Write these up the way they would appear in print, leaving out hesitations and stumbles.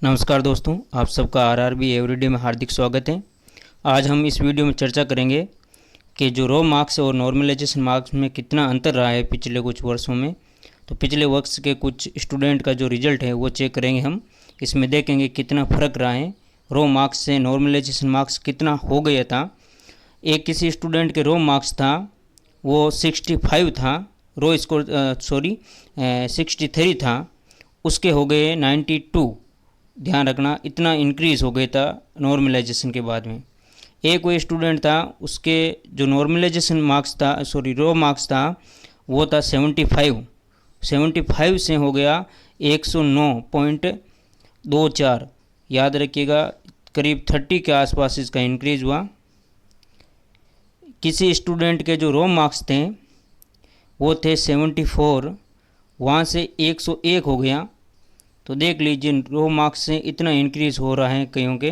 नमस्कार दोस्तों, आप सबका आरआरबी एवरीडे में हार्दिक स्वागत है। आज हम इस वीडियो में चर्चा करेंगे कि जो रॉ मार्क्स और नॉर्मलाइजेशन मार्क्स में कितना अंतर रहा है पिछले कुछ वर्षों में। तो पिछले वर्ष के कुछ स्टूडेंट का जो रिजल्ट है वो चेक करेंगे हम। इसमें देखेंगे कितना फ़र्क रहा है, रॉ मार्क्स से नॉर्मलाइजेशन मार्क्स कितना हो गया था। एक किसी स्टूडेंट के रॉ मार्क्स था वो 65 था, रॉ स्कोर 63 था, उसके हो गए 92। ध्यान रखना, इतना इंक्रीज़ हो गया था नॉर्मलाइजेशन के बाद में। एक कोई स्टूडेंट था, उसके जो नॉर्मलाइजेशन मार्क्स था रॉ मार्क्स था वो था 75 से हो गया 109.24। याद रखिएगा, करीब 30 के आसपास इसका इंक्रीज़ हुआ। किसी स्टूडेंट के जो रॉ मार्क्स थे वो थे 74, वहाँ से 101 हो गया। तो देख लीजिए, रॉ मार्क्स से इतना इंक्रीज़ हो रहा है। कईयों के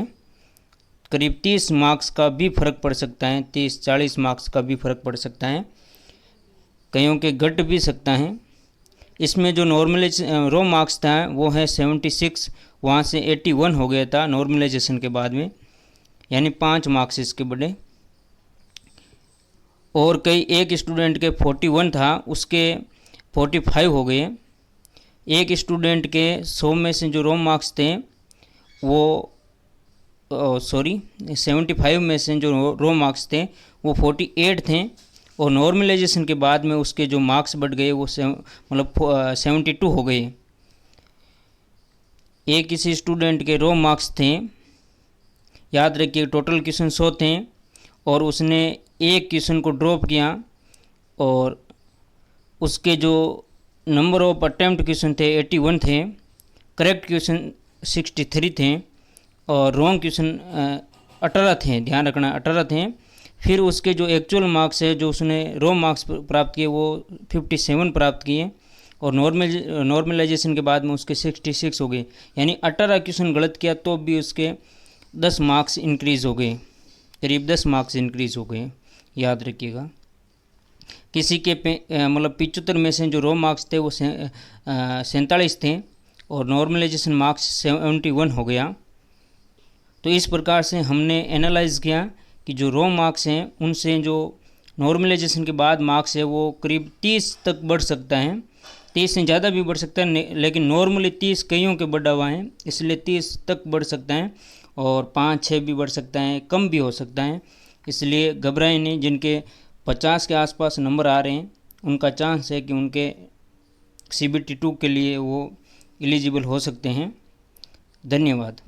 करीब 30 मार्क्स का भी फ़र्क पड़ सकता है, 30-40 मार्क्स का भी फ़र्क पड़ सकता है, कईयों के घट भी सकता है। इसमें जो रॉ मार्क्स था वो है 76, वहाँ से 81 हो गया था नॉर्मलाइजेशन के बाद में, यानी 5 मार्क्स इसके बढ़े। और एक स्टूडेंट के 41 था, उसके 45 हो गए। एक स्टूडेंट के 100 में से जो रॉ मार्क्स थे वो 75 में से जो रॉ मार्क्स थे वो 48 थे, और नॉर्मलाइजेशन के बाद में उसके जो मार्क्स बढ़ गए वो 72 हो गए। एक किसी स्टूडेंट के रॉ मार्क्स थे, याद रखिए टोटल क्वेश्चन 100 थे और उसने एक क्वेश्चन को ड्रॉप किया, और उसके जो नंबर ऑफ अटैम्प्ट क्वेश्चन थे 81 थे, करेक्ट क्वेश्चन 63 थे, और रॉन्ग क्वेश्चन 18 थे। ध्यान रखना, 18 थे। फिर उसके जो एक्चुअल मार्क्स है, जो उसने रॉ मार्क्स प्राप्त किए वो 57 प्राप्त किए, और नॉर्मलाइजेशन के बाद में उसके 66 हो गए। यानी 18 क्वेश्चन गलत किया तो भी उसके 10 मार्क्स इंक्रीज़ हो गए, करीब 10 मार्क्स इंक्रीज़ हो गए। याद रखिएगा, किसी के 75 में से जो रॉ मार्क्स थे वो 47 थे, और नॉर्मलाइजेशन मार्क्स 71 हो गया। तो इस प्रकार से हमने एनालाइज़ किया कि जो रॉ मार्क्स हैं उनसे जो नॉर्मलाइजेशन के बाद मार्क्स है वो करीब 30 तक बढ़ सकता है, 30 से ज़्यादा भी बढ़ सकता है, लेकिन नॉर्मली 30 कईयों के बढ़ा हुआ है, इसलिए 30 तक बढ़ सकता है, और 5-6 भी बढ़ सकता है, कम भी हो सकता है। इसलिए घबराएं नहीं। जिनके 50 के आसपास नंबर आ रहे हैं उनका चांस है कि उनके CBT 2 के लिए वो एलिजिबल हो सकते हैं। धन्यवाद।